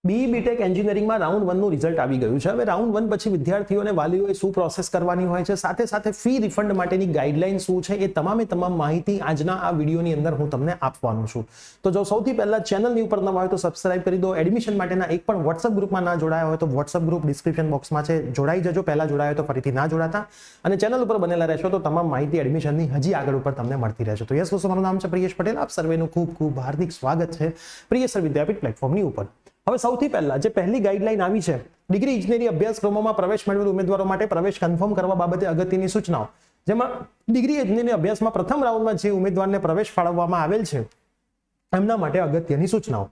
BE BTech એન્જિનિયરિંગમાં round 1 નું result આવી ગયું છે. હવે રાઉન્ડ 1 પછી વિદ્યાર્થીઓને વાલીઓએ શું પ્રોસેસ કરવાની હોય છે, સાથે સાથે ફી રિફંડ માટેની ગાઈડલાઈન શું છે, એ તમામે તમામ માહિતી આજના આ વિડીયોની અંદર હું તમને આપવાનો છું. તો જો સૌથી પહેલા ચેનલની ઉપર નવા હોય તો સબસ્ક્રાઇબ કરી દો. એડમિશન માટેના એક પણ વોટ્સઅપ ગ્રુપમાં ના જોડાયા હોય તો વોટ્સઅપ ગ્રુપ ડિસ્ક્રિપ્શન બોક્સમાં છે, જોડાઈ જજો. પહેલા જોડાયો તો ફરીથી ના જોડાતા, અને ચેનલ ઉપર બનેલા રહેશો તો તમામ માહિતી એડમિશનની હજી આગળ ઉપર તમને મળતી રહેશે. તો યસ દોસ્તો, મારું નામ છે પ્રિયેશ પટેલ. આપ સર્વેનું ખૂબ ખૂબ હાર્દિક સ્વાગત છે પ્રિયેશ વિદ્યાપીઠ પ્લેટફોર્મની ઉપર. હવે સૌથી પહેલા જે પહેલી ગાઈડલાઈન આવી છે, ડિગ્રી ઇજનેરી અભ્યાસક્રમોમાં પ્રવેશ મેળવેલ ઉમેદવારો માટે પ્રવેશ કન્ફર્મ કરવા બાબતે અગત્યની સૂચનાઓ, જેમાં ડિગ્રી ઇજનેરી અભ્યાસમાં પ્રથમ રાઉન્ડમાં જે ઉમેદવારને પ્રવેશ ફાળવવામાં આવેલ છે એમના માટે અગત્યની સૂચનાઓ.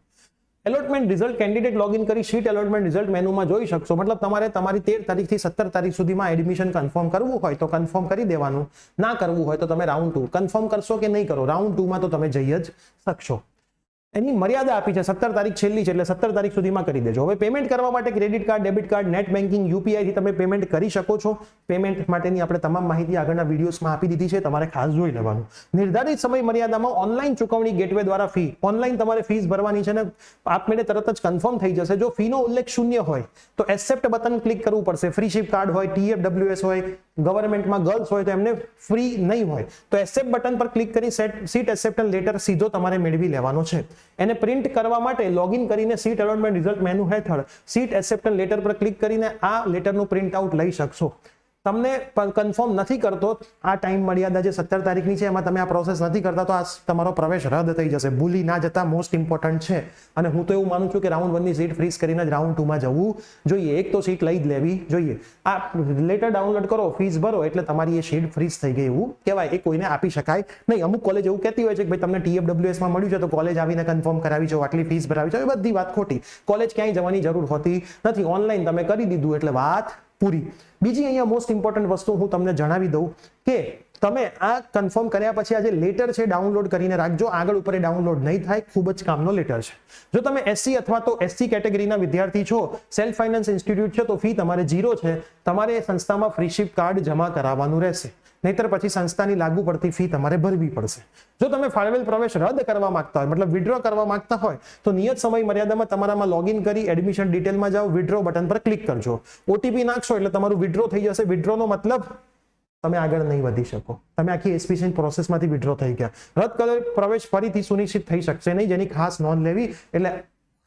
એલોટમેન્ટ રિઝલ્ટ કેન્ડિડેટ લોગિન કરી શીટ એલોટમેન્ટ રિઝલ્ટ મેનુમાં જોઈ શકશો. મતલબ તમારે તમારી 13 તારીખથી 17 તારીખ સુધીમાં એડમિશન કન્ફર્મ કરવું હોય તો કન્ફર્મ કરી દેવાનું, ના કરવું હોય તો તમે રાઉન્ડ 2 કન્ફર્મ કરશો કે નહીં કરો, રાઉન્ડ 2 માં તો તમે જઈ જ શકશો. એની મર્યાદા આપી છે, 17 તારીખ છેલ્લી છે, એટલે 17 તારીખ સુધીમાં કરી દેજો. હવે પેમેન્ટ કરવા માટે credit card, debit card, net banking, UPI થી તમે પેમેન્ટ કરી શકો છો. પેમેન્ટ માટેની આપણે તમામ માહિતી આગળના વિડીયોઝમાં આપી દીધી છે, તમારે ખાસ જોઈ લેવાનું. નિર્ધારિત સમય મર્યાદામાં ઓનલાઈન ચૂકવણી ગેટવે દ્વારા ફી, ઓનલાઈન તમારે ફીસ ભરવાની છે ને આપમેળે તરત જ કન્ફર્મ થઈ જશે. જો ફીનો ઉલ્લેખ શૂન્ય હોય તો એક્સેપ્ટ બટન ક્લિક કરવું પડશે. ફ્રી શિપ કાર્ડ હોય, TFWS હોય, ગવર્મેન્ટમાં ગર્લ્સ હોય તો એમને ફ્રી નહીં હોય તો એક્સેપ્ટ બટન પર ક્લિક કરી સીટ એક્સેપ્ટન્સ લેટર સીધો તમારે મેળવી લેવાનો છે. એને પ્રિન્ટ કરવા માટે લોગિન કરીને સીટ એલોટમેન્ટ રિઝલ્ટ મેનુ હેઠળ સીટ એક્સેપ્ટન્સ લેટર પર ક્લિક કરીને આ લેટરનું પ્રિન્ટ આઉટ લઈ શકશો. તમને કન્ફર્મ નથી કરતો, આ ટાઈમ મર્યાદા જે 17 તારીખની છે એમાં તમે આ પ્રોસેસ નથી કરતા તો આ તમારો પ્રવેશ રદ થઈ જશે. ભૂલી ના જતા, મોસ્ટ ઇમ્પોર્ટન્ટ છે. અને હું તો એવું માનું છું કે રાઉન્ડ 1 ની સીટ ફ્રીઝ કરીને જ રાઉન્ડ 2 માં જવું જોઈએ. એક તો સીટ લઈ જ લેવી જોઈએ. આ લેટર ડાઉનલોડ કરો, ફીસ ભરો એટલે તમારી એ સીટ ફ્રીઝ થઈ ગઈ એવું કહેવાય. એ કોઈને આપી શકાય નહીં. અમુક કોલેજ એવું કહેતી હોય છે કે ભાઈ તમને TFWS માં મળ્યું છે તો કોલેજ આવીને કન્ફર્મ કરાવી જાઓ, આટલી ફીસ ભરાવી જાઓ. એ બધી વાત ખોટી. કોલેજ ક્યાંય જવાની જરૂર હોતી નથી. ઓનલાઈન તમે કરી દીધું એટલે વાત પૂરી. બીજી અહીંયા મોસ્ટ ઇમ્પોર્ટન્ટ વસ્તુ હું તમને જણાવી દઉં કે તમે આ કન્ફર્મ કર્યા પછી આ જે લેટર છે ડાઉનલોડ કરીને રાખજો. આગળ ઉપર એ ડાઉનલોડ નહીં થાય, ખૂબ જ કામનો લેટર છે. જો તમે SC અથવા તો SC કેટેગરીના વિદ્યાર્થી છો, સેલ્ફ ફાઇનાન્સ ઇન્સ્ટિટ્યૂટ છે, તો ફી તમારે 0 છે. તમારે એ સંસ્થામાં ફ્રી શિપ કાર્ડ જમા કરાવવાનું રહેશે, નહીતર પછી સંસ્થાની લાગુ પડતી ફી તમારે ભરવી પડશે. જો તમે ફાળવેલ પ્રવેશ રદ કરવા માંગતા હોય, મતલબ વિડ્રો કરવા માંગતા હોય તો નિયત સમય મર્યાદામાં તમારામાં લોગિન કરી એડમિશન ડિટેલમાં જાઓ, વિડ્રો બટન પર ક્લિક કરજો. OTP નાખશો એટલે તમારું વિડ્રો થઈ જશે. વિડ્રોનો મતલબ તમે આગળ નહીં વધી શકો, તમે આખી એસપીસી પ્રોસેસમાંથી વિડ્રો થઈ ગયા. રદ કરેલ પ્રવેશ ફરીથી સુનિશ્ચિત થઈ શકશે નહીં, જેની ખાસ નોંધ લેવી. એટલે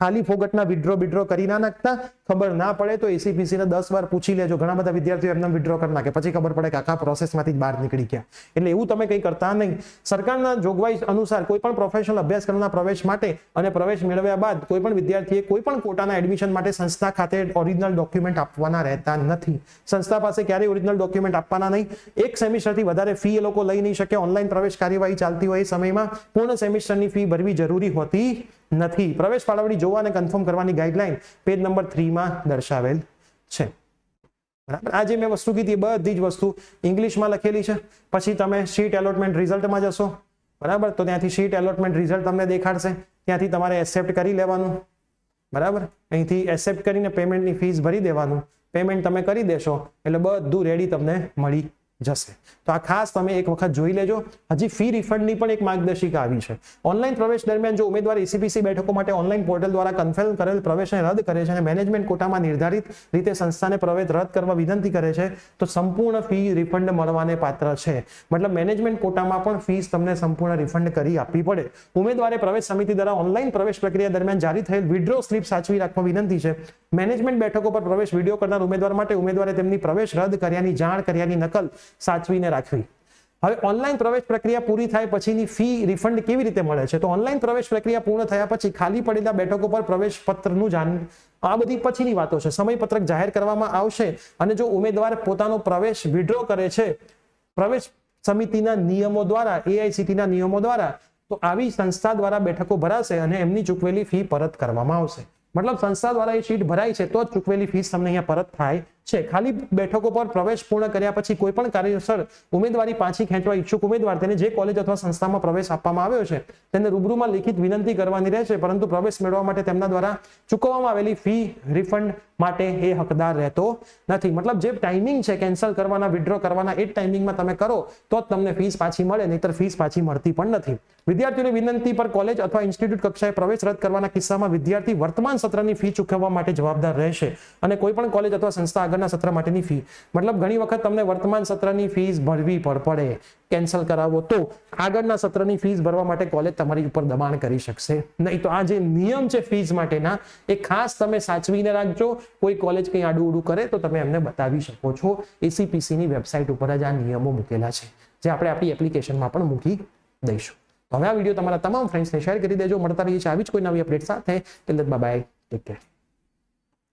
ખાલી ફોગટના વિડ્રો કરી ના નાખતા. ખબર ના પડે તો એસીપીસી ને 10 વાર પૂછી લેજો. ઘણા બધા વિદ્યાર્થીઓ એમને વિડ્રો કરી નાખે, પછી ખબર પડે કે આખા પ્રોસેસમાંથી બહાર નીકળી ગયા. એટલે એવું તમે કંઈ કરતા નહીં. સરકારના જોગવાઈ અનુસાર કોઈ પણ પ્રોફેશનલ અભ્યાસક્રમના પ્રવેશ માટે અને પ્રવેશ મેળવ્યા બાદ કોઈ પણ વિદ્યાર્થીએ કોઈ પણ કોટાના એડમિશન માટે સંસ્થા ખાતે ઓરિજિનલ ડોક્યુમેન્ટ આપવાના રહેતા નથી. સંસ્થા પાસે ક્યારેય ઓરિજિનલ ડોક્યુમેન્ટ આપવાના નહીં. એક સેમિસ્ટરથી વધારે ફી એ લોકો લઈ નહીં શકે. ઓનલાઈન પ્રવેશ કાર્યવાહી ચાલતી હોય એ સમયમાં પૂર્ણ સેમિસ્ટરની ફી ભરવી જરૂરી હોતી નથી. પ્રવેશ ફાળવણી જોવા અને કન્ફર્મ કરવાની ગાઈડલાઈન પેજ નંબર 3 માં દર્શાવેલ છે. બરાબર. આ જે મેં વસ્તુ કીધી બધી જ વસ્તુ ઇંગ્લિશમાં લખેલી છે. પછી તમે શીટ એલોટમેન્ટ રિઝલ્ટમાં જશો, બરાબર, તો ત્યાંથી શીટ એલોટમેન્ટ રિઝલ્ટ તમને દેખાડશે. ત્યાંથી તમારે એક્સેપ્ટ કરી લેવાનું, બરાબર. અહીંથી એક્સેપ્ટ કરીને પેમેન્ટની ફીસ ભરી દેવાનું. પેમેન્ટ તમે કરી દેશો એટલે બધું રેડી તમને મળી જશે. તો આ ખાસ તમે એક વખત જોઈ લેજો. હજી ફી રિફંડની પણ એક માર્ગદર્શિકા આવી છે. ઓનલાઈન પ્રવેશ દરમિયાન જો ઉમેદવાર એસીપીસી બેઠકો માટે ઓનલાઈન પોર્ટલ દ્વારા કન્ફર્મ કરેલ પ્રવેશને રદ કરે છે અને મેનેજમેન્ટ કોટામાં નિર્ધારિત રીતે સંસ્થાને પ્રવેશ રદ કરવા વિનંતી કરે છે તો સંપૂર્ણ ફી રિફંડ મળવાને પાત્ર છે. મતલબ મેનેજમેન્ટ કોટામાં પણ ફીસ તમને સંપૂર્ણ રિફંડ કરી આપવી પડે. ઉમેદવારે પ્રવેશ સમિતિ દ્વારા ઓનલાઈન પ્રવેશ પ્રક્રિયા દરમિયાન જારી થયેલ વિડ્રો સ્લિપ સાચવી રાખવા વિનંતી છે. મેનેજમેન્ટ બેઠકો પર પ્રવેશ વિડીયો કરનાર ઉમેદવાર માટે ઉમેદવારે તેમની પ્રવેશ રદ કર્યાની જાણ કર્યાની નકલ સાચવીને રાખવી. હવે ઓનલાઈન પ્રવેશ પ્રક્રિયા પૂરી થાય પછીની ફી રિફંડ કેવી રીતે મળે છે? તો ઓનલાઈન પ્રવેશ પ્રક્રિયા પૂર્ણ થયા પછી ખાલી પડેલા બેઠકો પર પ્રવેશ પત્રનું આ બધી પછીની વાતો છે. સમયપત્રક જાહેર કરવામાં આવશે અને જો ઉમેદવાર પોતાનો પ્રવેશ વિડ્રો કરે છે પ્રવેશ સમિતિના નિયમો દ્વારા, AICTના નિયમો દ્વારા, તો આવી સંસ્થા દ્વારા બેઠકો ભરાશે અને એમની ચૂકવેલી ફી પરત કરવામાં આવશે. મતલબ સંસ્થા દ્વારા એ શીટ ભરાય છે તો જ ચૂકવેલી ફીસ તમને અહીંયા પરત થાય છે ખાલી બેઠકો પર પ્રવેશ પૂર્ણ કર્યા પછી કોઈ પણ કારણસર ઉમેદવારી પાછી ખેંચવા ઈચ્છુક ઉમેદવાર તેને જે કોલેજ અથવા સંસ્થામાં પ્રવેશ આપવામાં આવ્યો છે તેને રૂબરૂમાં લિખિત વિનંતી કરવાની રહેશે, પરંતુ પ્રવેશ મેળવવા માટે તેમના દ્વારા ચૂકવવામાં આવેલી ફી રિફંડ માટે એ હકદાર રહેતો નથી. મતલબ જે ટાઈમિંગ છે કેન્સલ કરવાના, વિથડ્રો કરવાના, એ ટાઈમિંગમાં તમે કરો તો જ તમને ફીસ પાછી મળે, નહીતર ફીસ પાછી મળતી પણ નથી. વિદ્યાર્થીઓની વિનંતી પર કોલેજ અથવા ઇન્સ્ટિટ્યૂટ કક્ષાએ પ્રવેશ રદ કરવાના કિસ્સામાં વિદ્યાર્થી વર્તમાન સત્રની ફી ચૂકવવા માટે જવાબદાર રહેશે અને કોઈ પણ કોલેજ અથવા સંસ્થા આગળના સત્ર માટેની ફી, મતલબ ઘણી વખત તમને વર્તમાન સત્રની ફીસ ભરવી પડે, કેન્સલ કરાવો તો આગળના સત્રની ફીસ ભરવા માટે કોલેજ તમારી ઉપર દબાણ કરી શકશે નહીં. તો આ જે નિયમ છે ફીસ માટેના એ ખાસ તમે સાચવીને રાખજો. કોઈ કોલેજ કંઈ આડું કરે તો તમે એમને બતાવી શકો છો. ACPC ની વેબસાઇટ ઉપર જ આ નિયમો મૂકેલા છે, જે આપણે આપણી એપ્લિકેશનમાં પણ મૂકી દઈશું. હવે આ વિડીયો તમારા તમામ ફ્રેન્ડ્સને શેર કરી દેજો. મળતા રહીએ છીએ આવી જ કોઈ નવી અપડેટ સાથે. Till then bye bye, take care.